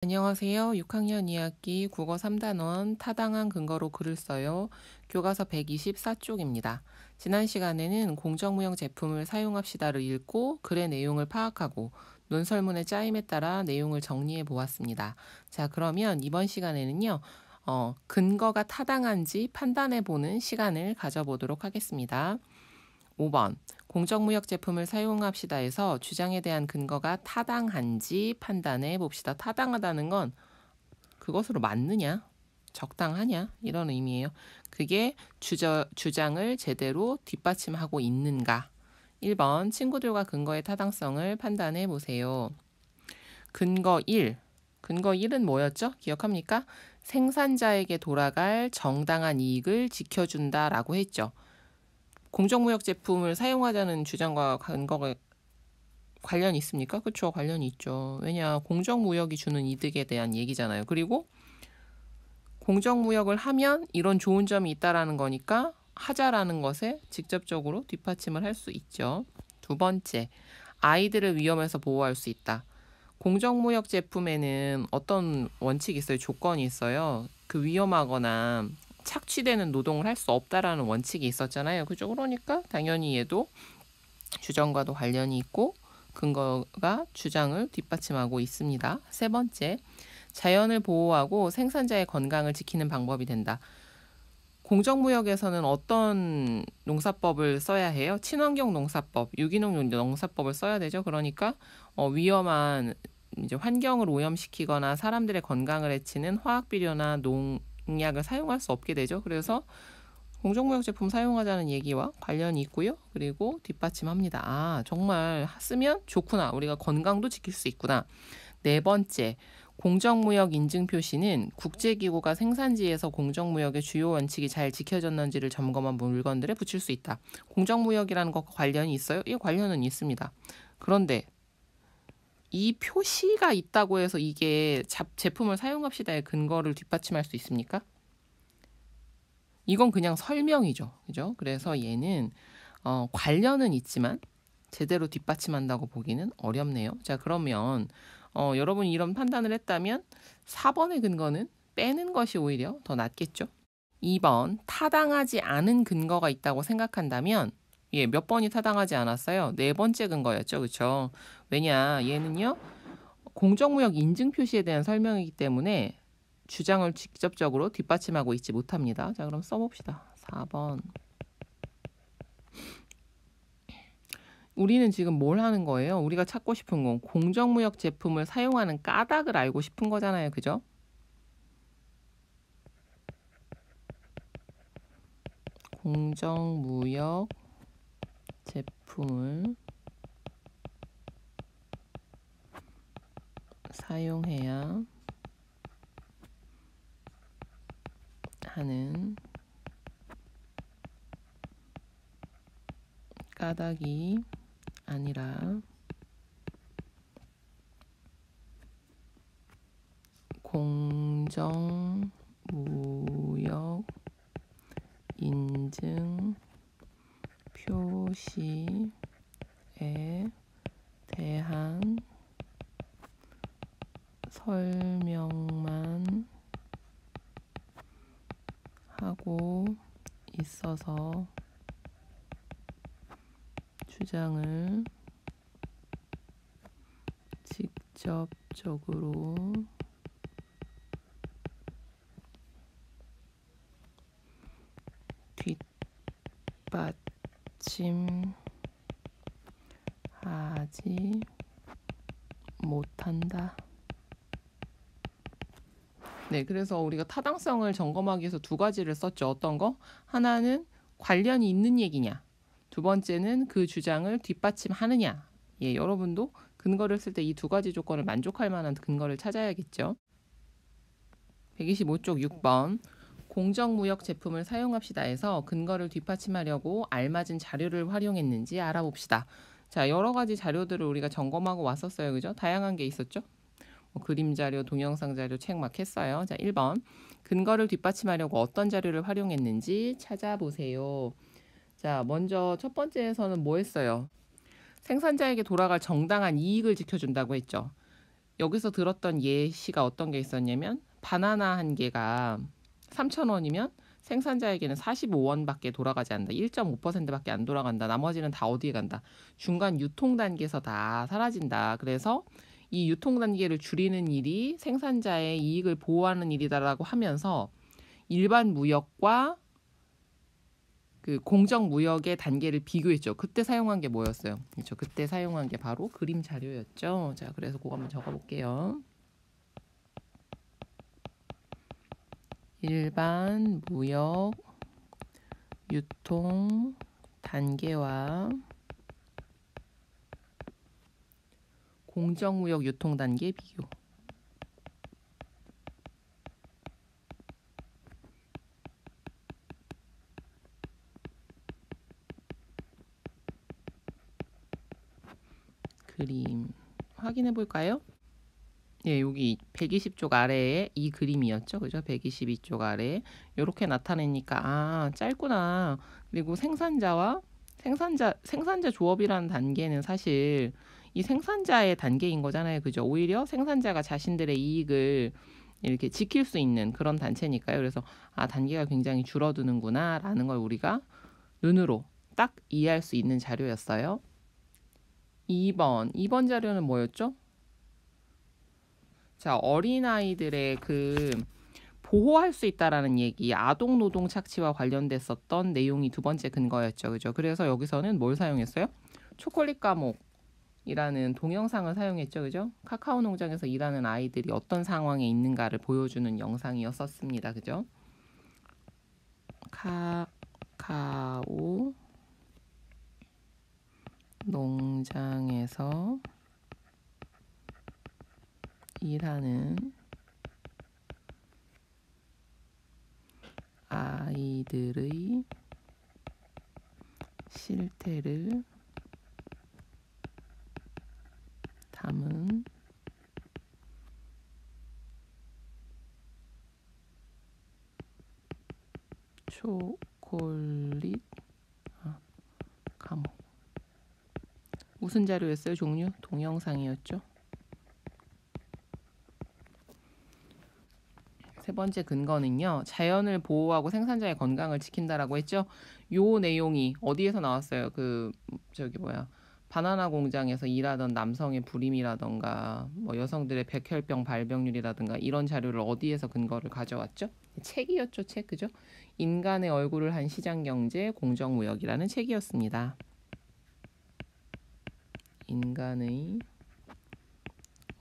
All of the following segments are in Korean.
안녕하세요. 6학년 2학기 국어 3단원 타당한 근거로 글을 써요. 교과서 124쪽입니다. 지난 시간에는 공정무역 제품을 사용합시다를 읽고 글의 내용을 파악하고 논설문의 짜임에 따라 내용을 정리해 보았습니다. 자, 그러면 이번 시간에는요. 근거가 타당한지 판단해 보는 시간을 가져보도록 하겠습니다. 5번. 공정무역 제품을 사용합시다에서 주장에 대한 근거가 타당한지 판단해 봅시다. 타당하다는 건 그것으로 맞느냐, 적당하냐 이런 의미예요. 그게 주장을 제대로 뒷받침하고 있는가. 1번. 친구들과 근거의 타당성을 판단해 보세요. 근거 1. 근거 1은 뭐였죠? 기억합니까? 생산자에게 돌아갈 정당한 이익을 지켜준다라고 했죠. 공정무역 제품을 사용하자는 주장과 근거가 관련이 있습니까? 그렇죠. 관련이 있죠. 왜냐, 공정무역이 주는 이득에 대한 얘기잖아요. 그리고 공정무역을 하면 이런 좋은 점이 있다라는 거니까 하자라는 것에 직접적으로 뒷받침을 할 수 있죠. 두 번째, 아이들을 위험에서 보호할 수 있다. 공정무역 제품에는 어떤 원칙이 있어요? 조건이 있어요. 그 위험하거나 착취되는 노동을 할 수 없다라는 원칙이 있었잖아요. 그죠? 그러니까 당연히 얘도 주장과도 관련이 있고 근거가 주장을 뒷받침하고 있습니다. 세 번째, 자연을 보호하고 생산자의 건강을 지키는 방법이 된다. 공정무역에서는 어떤 농사법을 써야 해요? 친환경 농사법, 유기농 농사법을 써야 되죠. 그러니까 위험한 이제 환경을 오염시키거나 사람들의 건강을 해치는 화학비료나 농약을 사용할 수 없게 되죠. 그래서 공정무역 제품 사용하자는 얘기와 관련이 있고요. 그리고 뒷받침합니다. 아, 정말 쓰면 좋구나. 우리가 건강도 지킬 수 있구나. 네 번째, 공정무역 인증 표시는 국제기구가 생산지에서 공정무역의 주요 원칙이 잘 지켜졌는지를 점검한 물건들에 붙일 수 있다. 공정무역이라는 것과 관련이 있어요? 이 관련은 있습니다. 그런데 이 표시가 있다고 해서 이게 제품을 사용합시다의 근거를 뒷받침할 수 있습니까? 이건 그냥 설명이죠. 그죠? 그래서 얘는 관련은 있지만 제대로 뒷받침한다고 보기는 어렵네요. 자, 그러면 여러분이 이런 판단을 했다면 4번의 근거는 빼는 것이 오히려 더 낫겠죠. 2번, 타당하지 않은 근거가 있다고 생각한다면 몇 번이 타당하지 않았어요? 네 번째 근거였죠. 그렇죠? 왜냐, 얘는요. 공정무역 인증 표시에 대한 설명이기 때문에 주장을 직접적으로 뒷받침하고 있지 못합니다. 자, 그럼 써봅시다. 4번. 우리는 지금 뭘 하는 거예요? 우리가 찾고 싶은 건 공정무역 제품을 사용하는 까닭을 알고 싶은 거잖아요. 그죠? 공정무역 제품을 사용해야 하는 까닭이 아니라 공정무역 인증 표시에 대한 설명만 하고 있어서 주장을 직접적으로 뒷받침하지 못한다. 네, 그래서 우리가 타당성을 점검하기 위해서 두 가지를 썼죠. 어떤 거? 하나는 관련이 있는 얘기냐. 두 번째는 그 주장을 뒷받침하느냐. 예, 여러분도 근거를 쓸 때 이 두 가지 조건을 만족할 만한 근거를 찾아야겠죠. 125쪽 6번. 공정무역 제품을 사용합시다에서 근거를 뒷받침하려고 알맞은 자료를 활용했는지 알아봅시다. 자, 여러 가지 자료들을 우리가 점검하고 왔었어요. 그죠? 다양한 게 있었죠. 그림 자료, 동영상 자료, 책 막 했어요. 자, 1번. 근거를 뒷받침하려고 어떤 자료를 활용했는지 찾아보세요. 자, 먼저 첫 번째에서는 뭐 했어요? 생산자에게 돌아갈 정당한 이익을 지켜준다고 했죠. 여기서 들었던 예시가 어떤 게 있었냐면 바나나 한 개가 3,000원이면 생산자에게는 45원밖에 돌아가지 않는다. 1.5%밖에 안 돌아간다. 나머지는 다 어디에 간다? 중간 유통 단계에서 다 사라진다. 그래서 이 유통 단계를 줄이는 일이 생산자의 이익을 보호하는 일이다라고 하면서 일반 무역과 그 공정 무역의 단계를 비교했죠. 그때 사용한 게 뭐였어요? 그렇죠. 그때 사용한 게 바로 그림 자료였죠. 자, 그래서 그거 한번 적어 볼게요. 일반 무역 유통 단계와 공정무역 유통 단계 비교. 그림 확인해 볼까요? 예, 여기 120쪽 아래에 이 그림이었죠. 그죠? 122쪽 아래에 이렇게 나타내니까 아, 짧구나. 그리고 생산자 조업이라는 단계는 사실 이 생산자의 단계인 거잖아요. 그죠? 오히려 생산자가 자신들의 이익을 이렇게 지킬 수 있는 그런 단체니까요. 그래서 아, 단계가 굉장히 줄어드는구나라는 걸 우리가 눈으로 딱 이해할 수 있는 자료였어요. 2번 자료는 뭐였죠? 자, 어린아이들의 그 보호할 수 있다라는 얘기, 아동 노동 착취와 관련됐었던 내용이 두 번째 근거였죠. 그죠? 그래서 여기서는 뭘 사용했어요? 초콜릿 감옥이라는 동영상을 사용했죠. 그죠? 카카오 농장에서 일하는 아이들이 어떤 상황에 있는가를 보여주는 영상이었었습니다. 그죠? 카카오 농장에서 일하는 아이들의 실태를 담은 초콜릿 감옥. 무슨 자료였어요? 종류? 동영상이었죠. 세 번째 근거는요. 자연을 보호하고 생산자의 건강을 지킨다라고 했죠. 요 내용이 어디에서 나왔어요? 바나나 공장에서 일하던 남성의 불임이라던가 뭐 여성들의 백혈병 발병률이라든가 이런 자료를 어디에서 근거를 가져왔죠? 책이었죠. 책. 그죠? 인간의 얼굴을 한 시장경제 공정무역이라는 책이었습니다. 인간의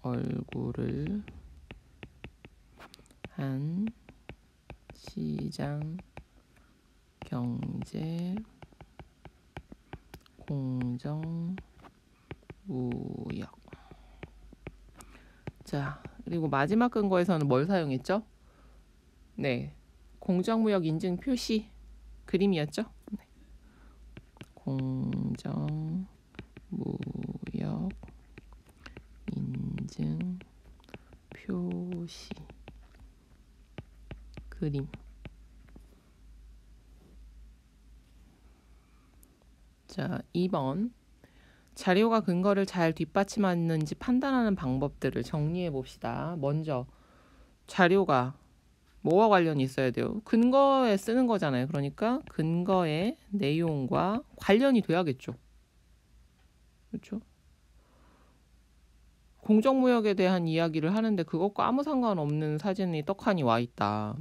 얼굴을 한 시장 경제 공정 무역. 자, 그리고 마지막 근거에서는 뭘 사용했죠? 네, 공정무역 인증 표시 그림이었죠? 네. 공정무역 인증 표시 그림. 자, 2번. 자료가 근거를 잘 뒷받침하는지 판단하는 방법들을 정리해 봅시다. 먼저 자료가 뭐와 관련이 있어야 돼요? 근거에 쓰는 거잖아요. 그러니까 근거의 내용과 관련이 돼야겠죠. 그렇죠? 공정무역에 대한 이야기를 하는데 그것과 아무 상관없는 사진이 떡하니 와 있다.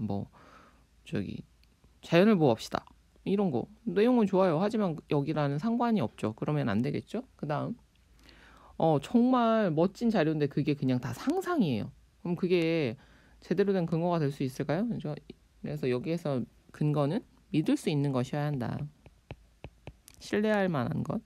자연을 보호합시다. 이런 거 내용은 좋아요. 하지만 여기라는 상관이 없죠. 그러면 안 되겠죠. 그 다음 정말 멋진 자료인데 그게 그냥 다 상상이에요. 그럼 그게 제대로 된 근거가 될 수 있을까요? 그래서 여기에서 근거는 믿을 수 있는 것이어야 한다. 신뢰할 만한 것.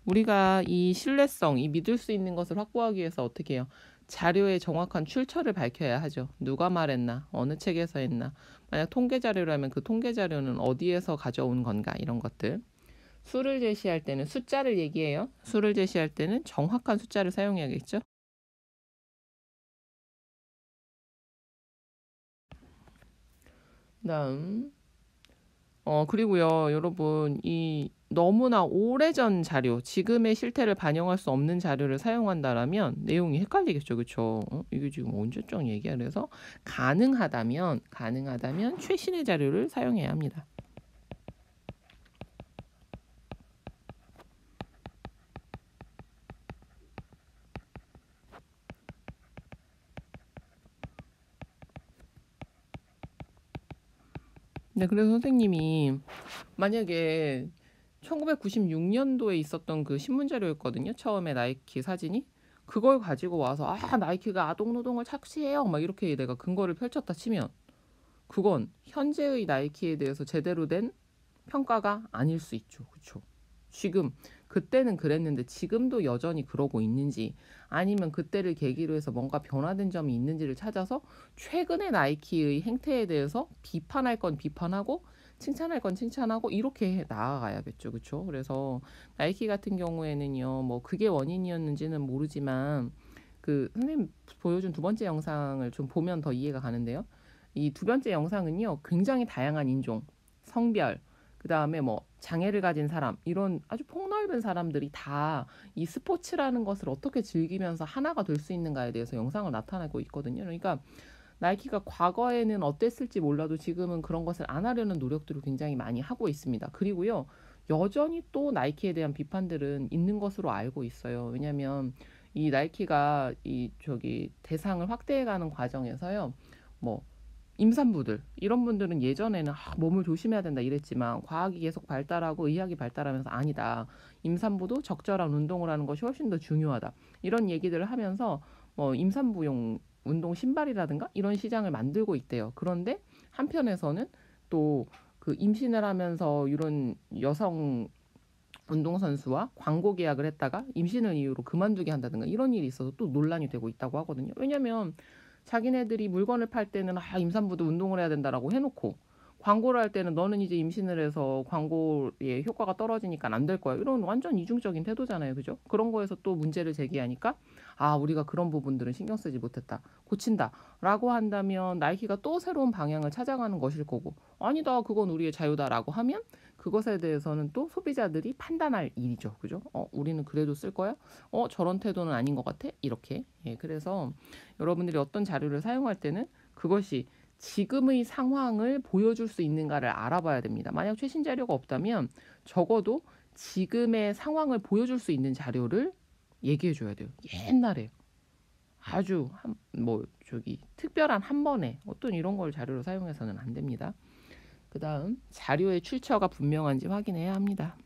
우리가 이 신뢰성, 이 믿을 수 있는 것을 확보하기 위해서 어떻게 해요? 자료의 정확한 출처를 밝혀야 하죠. 누가 말했나? 어느 책에서 했나? 만약 통계 자료라면 그 통계 자료는 어디에서 가져온 건가? 이런 것들. 수를 제시할 때는 숫자를 얘기해요. 수를 제시할 때는 정확한 숫자를 사용해야겠죠. 다음 그리고요, 여러분, 이 너무나 오래전 자료, 지금의 실태를 반영할 수 없는 자료를 사용한다라면 내용이 헷갈리겠죠, 그쵸? 이게 지금 언제적 얘기야? 그래서 가능하다면 최신의 자료를 사용해야 합니다. 네, 그래서 선생님이 만약에 1996년도에 있었던 그 신문 자료였거든요. 처음에 나이키 사진이. 그걸 가지고 와서 나이키가 아동 노동을 착취해요. 막 이렇게 내가 근거를 펼쳤다 치면 그건 현재의 나이키에 대해서 제대로 된 평가가 아닐 수 있죠. 그렇죠? 지금 그때는 그랬는데 지금도 여전히 그러고 있는지 아니면 그때를 계기로 해서 뭔가 변화된 점이 있는지를 찾아서 최근의 나이키의 행태에 대해서 비판할 건 비판하고 칭찬할 건 칭찬하고 이렇게 나아가야겠죠. 그렇죠? 그래서 나이키 같은 경우에는요. 뭐 그게 원인이었는지는 모르지만 그 선생님 보여준 두 번째 영상을 좀 보면 더 이해가 가는데요. 이 두 번째 영상은요. 굉장히 다양한 인종, 성별, 그다음에 뭐 장애를 가진 사람 이런 아주 폭넓은 사람들이 다 이 스포츠라는 것을 어떻게 즐기면서 하나가 될 수 있는가에 대해서 영상을 나타내고 있거든요. 그러니까 나이키가 과거에는 어땠을지 몰라도 지금은 그런 것을 안 하려는 노력들을 굉장히 많이 하고 있습니다. 그리고요. 여전히 또 나이키에 대한 비판들은 있는 것으로 알고 있어요. 왜냐하면 이 나이키가 이 저기 대상을 확대해가는 과정에서요. 뭐 임산부들 이런 분들은 예전에는 몸을 조심해야 된다 이랬지만 과학이 계속 발달하고 의학이 발달하면서 아니다. 임산부도 적절한 운동을 하는 것이 훨씬 더 중요하다. 이런 얘기들을 하면서 뭐 임산부용 운동 신발이라든가 이런 시장을 만들고 있대요. 그런데 한편에서는 또 그 임신을 하면서 이런 여성 운동선수와 광고 계약을 했다가 임신을 이유로 그만두게 한다든가 이런 일이 있어서 또 논란이 되고 있다고 하거든요. 왜냐면 자기네들이 물건을 팔 때는 임산부도 운동을 해야 된다라고 해놓고 광고를 할 때는 너는 이제 임신을 해서 광고의 효과가 떨어지니까 안 될 거야. 이런 완전 이중적인 태도잖아요. 그죠? 그런 거에서 또 문제를 제기하니까 우리가 그런 부분들은 신경 쓰지 못했다. 고친다. 라고 한다면 나이키가 또 새로운 방향을 찾아가는 것일 거고 아니다. 그건 우리의 자유다라고 하면 그것에 대해서는 또 소비자들이 판단할 일이죠. 그죠? 우리는 그래도 쓸 거야? 저런 태도는 아닌 것 같아? 이렇게. 예, 그래서 여러분들이 어떤 자료를 사용할 때는 그것이 지금의 상황을 보여줄 수 있는가를 알아봐야 됩니다. 만약 최신 자료가 없다면 적어도 지금의 상황을 보여줄 수 있는 자료를 얘기해 줘야 돼요. 옛날에 아주 특별한 한 번에 어떤 이런 걸 자료로 사용해서는 안 됩니다. 그 다음 자료의 출처가 분명한지 확인해야 합니다.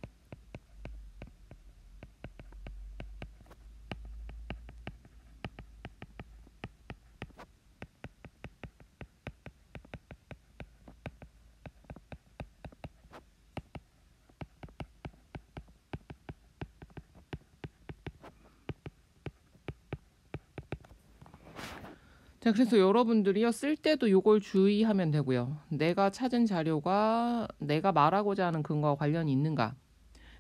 자, 그래서 여러분들이요, 쓸 때도 요걸 주의하면 되고요. 내가 찾은 자료가 내가 말하고자 하는 근거와 관련이 있는가?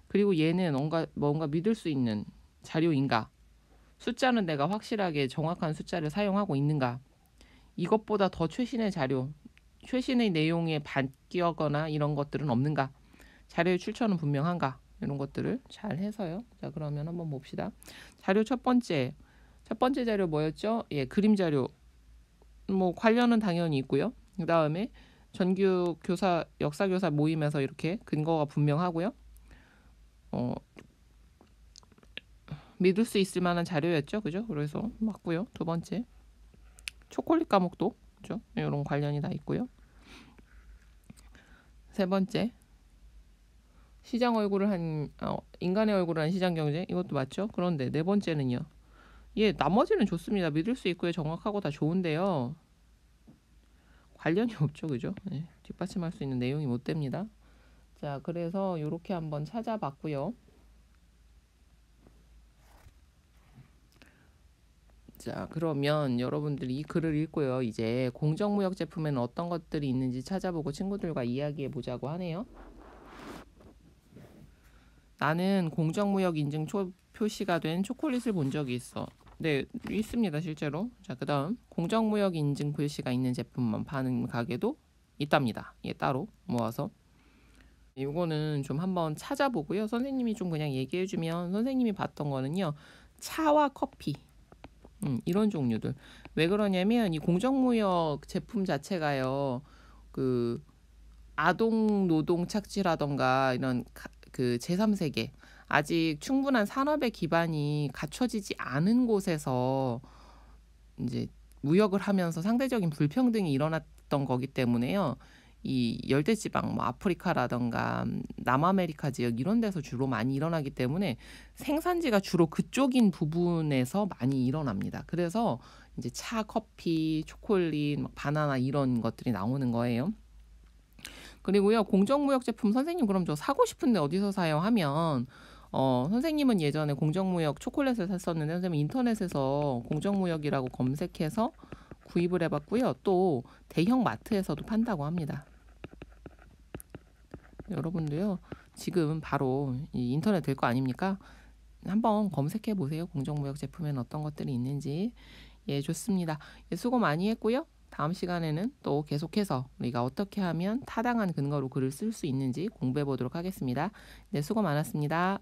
그리고 얘는 뭔가 믿을 수 있는 자료인가? 숫자는 내가 확실하게 정확한 숫자를 사용하고 있는가? 이것보다 더 최신의 자료, 최신의 내용에 바뀌거나 이런 것들은 없는가? 자료의 출처는 분명한가? 이런 것들을 잘 해서요. 자, 그러면 한번 봅시다. 자료 첫 번째 자료 뭐였죠? 예, 그림 자료. 뭐 관련은 당연히 있고요. 그 다음에 전교 교사 역사 교사 모임에서 이렇게 근거가 분명하고요. 믿을 수 있을 만한 자료였죠, 그죠? 그래서 맞고요. 두 번째 초콜릿 과목도 그죠? 이런 관련이 다 있고요. 세 번째 시장 얼굴을 한 인간의 얼굴을 한 시장 경제 이것도 맞죠? 그런데 네 번째는요. 나머지는 좋습니다. 믿을 수 있고요. 정확하고 다 좋은데요. 관련이 없죠. 그죠? 네, 뒷받침할 수 있는 내용이 못 됩니다. 자, 그래서 이렇게 한번 찾아봤고요. 자, 그러면 여러분들이 이 글을 읽고요. 이제 공정무역 제품에는 어떤 것들이 있는지 찾아보고 친구들과 이야기해 보자고 하네요. 나는 공정무역 인증 표시가 된 초콜릿을 본 적이 있어. 네, 있습니다. 실제로. 자, 그 다음 공정무역 인증 표시가 있는 제품만 파는 가게도 있답니다. 따로 모아서. 요거는 좀 한번 찾아보고요. 선생님이 좀 그냥 얘기해 주면 선생님이 봤던 거는요. 차와 커피. 이런 종류들. 왜 그러냐면 이 공정무역 제품 자체가요. 그 아동 노동 착취라던가 이런 그 제3세계 아직 충분한 산업의 기반이 갖춰지지 않은 곳에서 이제 무역을 하면서 상대적인 불평등이 일어났던 거기 때문에요. 이 열대지방 뭐 아프리카라던가 남아메리카 지역 이런 데서 주로 많이 일어나기 때문에 생산지가 주로 그쪽인 부분에서 많이 일어납니다. 그래서 이제 차, 커피, 초콜릿, 막 바나나 이런 것들이 나오는 거예요. 그리고요, 공정무역 제품 선생님 그럼 저 사고 싶은데 어디서 사요? 하면 선생님은 예전에 공정무역 초콜릿을 샀었는데 선생님 인터넷에서 공정무역이라고 검색해서 구입을 해봤고요. 또 대형 마트에서도 판다고 합니다. 여러분도요, 지금 바로 이 인터넷 될 거 아닙니까? 한번 검색해 보세요. 공정무역 제품에는 어떤 것들이 있는지. 예, 좋습니다. 예, 수고 많이 했고요. 다음 시간에는 또 계속해서 우리가 어떻게 하면 타당한 근거로 글을 쓸 수 있는지 공부해 보도록 하겠습니다. 네, 수고 많았습니다.